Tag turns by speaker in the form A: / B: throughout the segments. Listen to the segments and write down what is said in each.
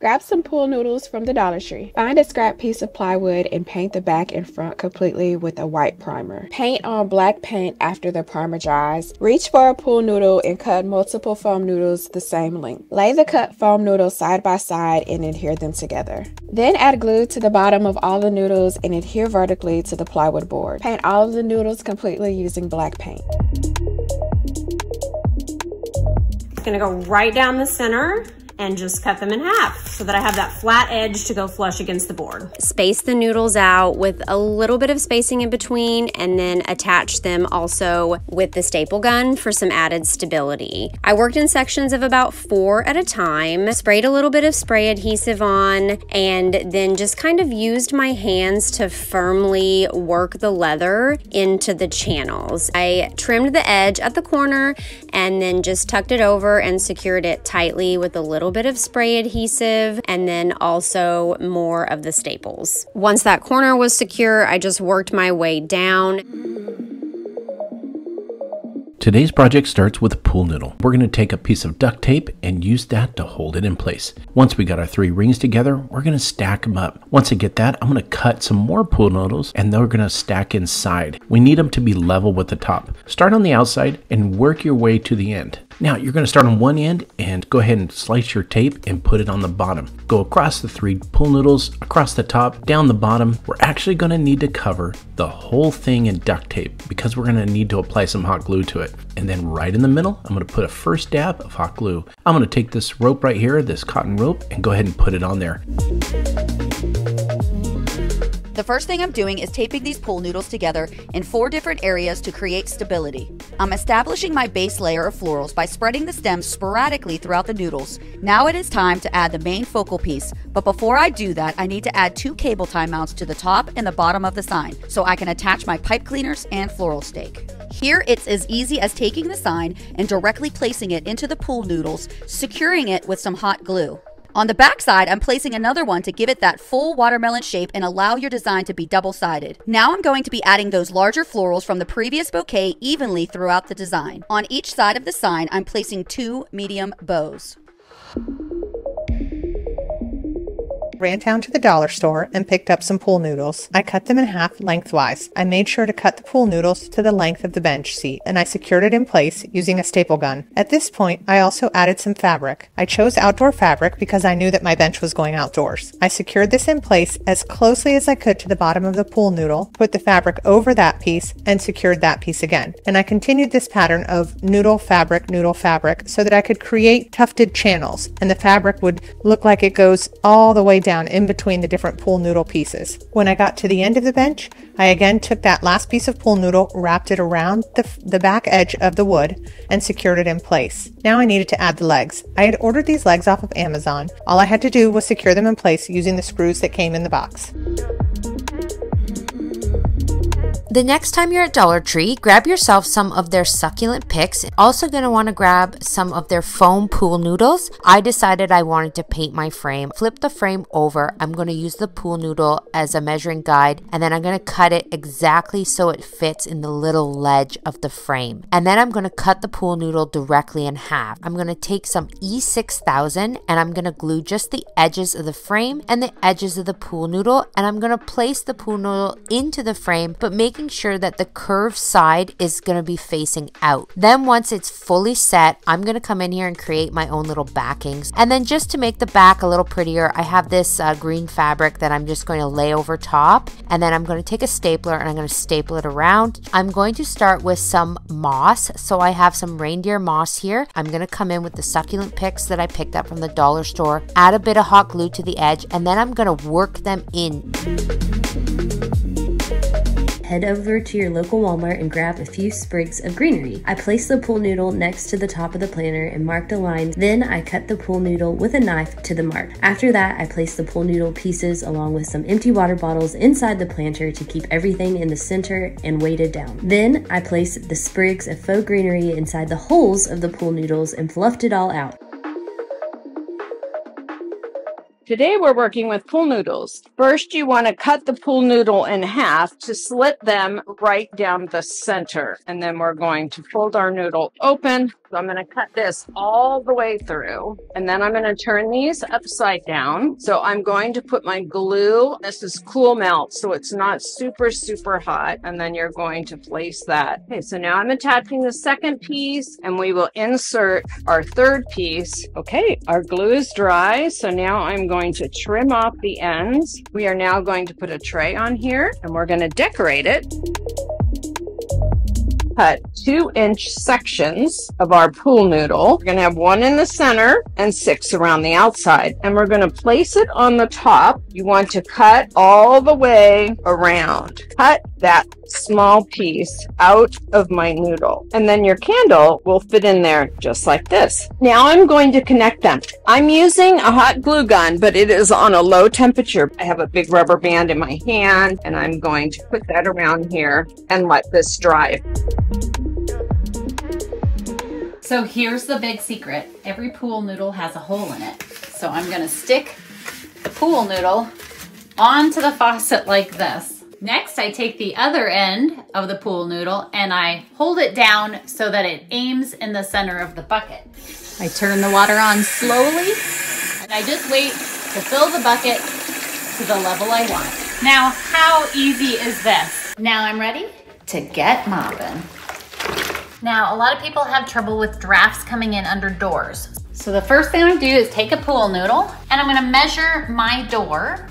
A: Grab some pool noodles from the Dollar Tree. Find a scrap piece of plywood and paint the back and front completely with a white primer. Paint on black paint after the primer dries. Reach for a pool noodle and cut multiple foam noodles the same length. Lay the cut foam noodles side by side and adhere them together. Then add glue to the bottom of all the noodles and adhere vertically to the plywood board. Paint all of the noodles completely using black paint.
B: I'm gonna go right down the center and just cut them in half so that I have that flat edge to go flush against the board. Space the noodles out with a little bit of spacing in between and then attach them also with the staple gun for some added stability. I worked in sections of about 4 at a time, sprayed a little bit of spray adhesive on, and then just kind of used my hands to firmly work the leather into the channels. I trimmed the edge at the corner and then just tucked it over and secured it tightly with a little bit of spray adhesive and then also more of the staples. Once that corner was secure, I just worked my way down.
C: Today's project starts with a pool noodle. We're going to take a piece of duct tape and use that to hold it in place. Once we got our 3 rings together, we're going to stack them up. Once I get that, I'm going to cut some more pool noodles and they're going to stack inside. We need them to be level with the top. Start on the outside and work your way to the end. Now you're going to start on one end and go ahead and slice your tape and put it on the bottom. Go across the 3 pool noodles, across the top, down the bottom. We're actually going to need to cover the whole thing in duct tape because we're going to need to apply some hot glue to it. And then right in the middle, I'm going to put a first dab of hot glue. I'm going to take this rope right here, this cotton rope, and go ahead and put it on there.
D: The first thing I'm doing is taping these pool noodles together in 4 different areas to create stability. I'm establishing my base layer of florals by spreading the stems sporadically throughout the noodles. Now it is time to add the main focal piece, but before I do that, I need to add 2 cable tie mounts to the top and the bottom of the sign so I can attach my pipe cleaners and floral stake. Here it's as easy as taking the sign and directly placing it into the pool noodles, securing it with some hot glue. On the back side, I'm placing another one to give it that full watermelon shape and allow your design to be double-sided. Now I'm going to be adding those larger florals from the previous bouquet evenly throughout the design. On each side of the sign, I'm placing 2 medium bows.
E: Ran down to the dollar store and picked up some pool noodles. I cut them in half lengthwise. I made sure to cut the pool noodles to the length of the bench seat, and I secured it in place using a staple gun. At this point, I also added some fabric. I chose outdoor fabric because I knew that my bench was going outdoors. I secured this in place as closely as I could to the bottom of the pool noodle, put the fabric over that piece, and secured that piece again. And I continued this pattern of noodle, fabric, so that I could create tufted channels, and the fabric would look like it goes all the way down in between the different pool noodle pieces. When I got to the end of the bench, I again took that last piece of pool noodle, wrapped it around the back edge of the wood, and secured it in place. Now I needed to add the legs. I had ordered these legs off of Amazon. All I had to do was secure them in place using the screws that came in the box.
F: The next time you're at Dollar Tree, grab yourself some of their succulent picks. Also going to want to grab some of their foam pool noodles. I decided I wanted to paint my frame. Flip the frame over. I'm going to use the pool noodle as a measuring guide, and then I'm going to cut it exactly so it fits in the little ledge of the frame. And then I'm going to cut the pool noodle directly in half. I'm going to take some E6000 and I'm going to glue just the edges of the frame and the edges of the pool noodle, and I'm going to place the pool noodle into the frame, but making sure that the curved side is going to be facing out. Then once it's fully set, I'm going to come in here and create my own little backings. And then just to make the back a little prettier, I have this green fabric that I'm just going to lay over top, and then I'm going to take a stapler and I'm going to staple it around. I'm going to start with some moss. So I have some reindeer moss here. I'm going to come in with the succulent picks that I picked up from the dollar store, add a bit of hot glue to the edge, and then I'm going to work them in.
G: Head over to your local Walmart and grab a few sprigs of greenery. I place the pool noodle next to the top of the planter and marked a line. Then I cut the pool noodle with a knife to the mark. After that, I place the pool noodle pieces along with some empty water bottles inside the planter to keep everything in the center and weighted down. Then I placed the sprigs of faux greenery inside the holes of the pool noodles and fluffed it all out.
H: Today we're working with pool noodles. First, you want to cut the pool noodle in half to slit them right down the center. And then we're going to fold our noodle open So I'm gonna cut this all the way through, and then I'm gonna turn these upside down. So I'm going to put my glue, this is cool melt, so it's not super, super hot, and then you're going to place that. Okay, so now I'm attaching the second piece, and we will insert our third piece. Okay, our glue is dry, so now I'm going to trim off the ends. We are now going to put a tray on here, and we're gonna decorate it. Cut 2-inch sections of our pool noodle. We're going to have 1 in the center and 6 around the outside. And we're going to place it on the top. You want to cut all the way around. Cut that small piece out of my noodle. And then your candle will fit in there just like this. Now I'm going to connect them. I'm using a hot glue gun, but it is on a low temperature. I have a big rubber band in my hand, and I'm going to put that around here and let this dry.
I: So here's the big secret. Every pool noodle has a hole in it. So I'm gonna stick the pool noodle onto the faucet like this. Next, I take the other end of the pool noodle and I hold it down so that it aims in the center of the bucket. I turn the water on slowly and I just wait to fill the bucket to the level I want. Now, how easy is this? Now I'm ready to get mopping. Now, a lot of people have trouble with drafts coming in under doors. So the first thing I'm gonna do is take a pool noodle and I'm gonna measure my door.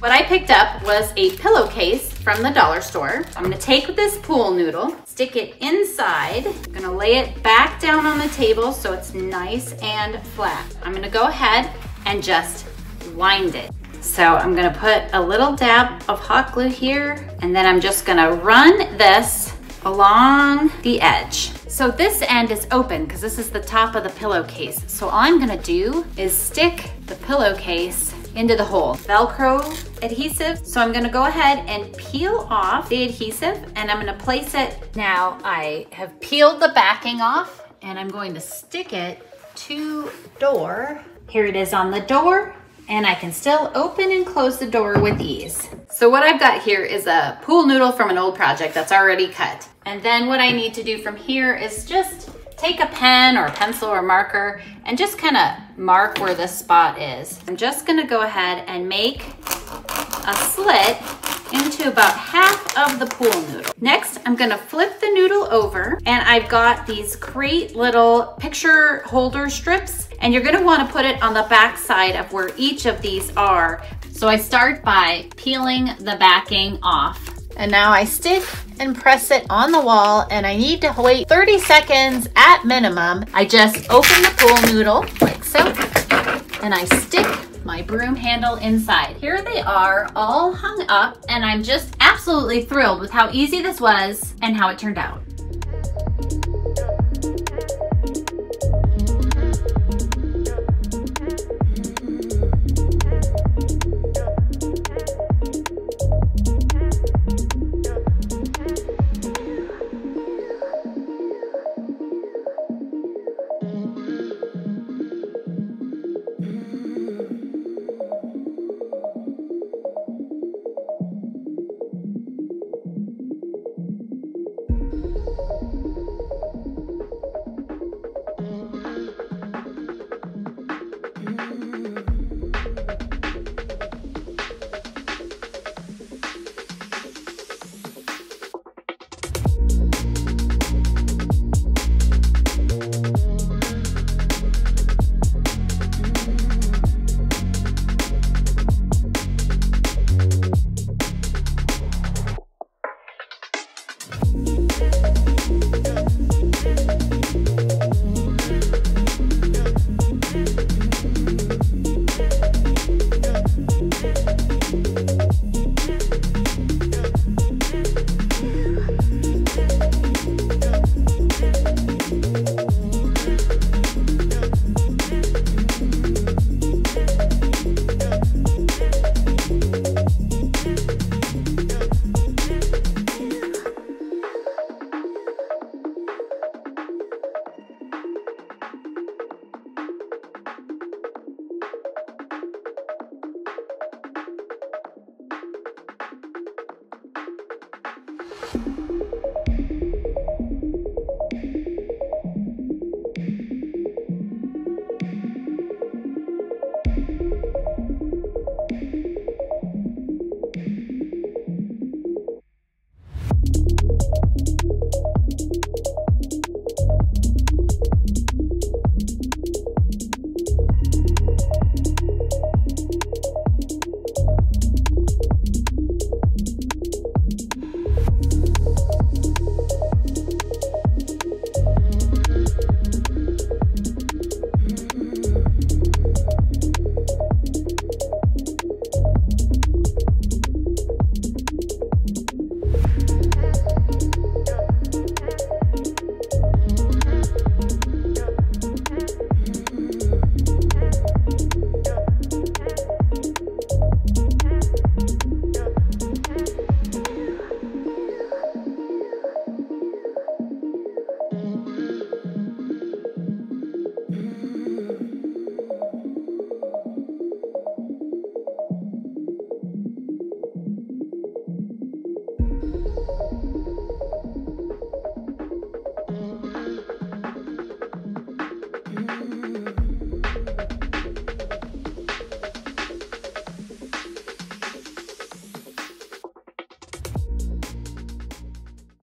I: What I picked up was a pillowcase from the dollar store. I'm gonna take this pool noodle, stick it inside. I'm gonna lay it back down on the table so it's nice and flat. I'm gonna go ahead and just wind it. So I'm gonna put a little dab of hot glue here, and then I'm just gonna run this along the edge. So this end is open because this is the top of the pillowcase. So all I'm gonna do is stick the pillowcase into the hole. Velcro adhesive. So I'm gonna go ahead and peel off the adhesive and I'm gonna place it. Now I have peeled the backing off and I'm going to stick it to door. Here it is on the door. And I can still open and close the door with ease. So what I've got here is a pool noodle from an old project that's already cut. And then what I need to do from here is just take a pen or a pencil or marker and just kind of mark where this spot is. I'm just gonna go ahead and make a slit into about half of the pool noodle. Next, I'm gonna flip the noodle over and I've got these great little picture holder strips and you're gonna wanna put it on the back side of where each of these are. So I start by peeling the backing off. And now I stick and press it on the wall and I need to wait 30 seconds at minimum. I just open the pool noodle like so and I stick my broom handle inside. Here they are all hung up and I'm just absolutely thrilled with how easy this was and how it turned out.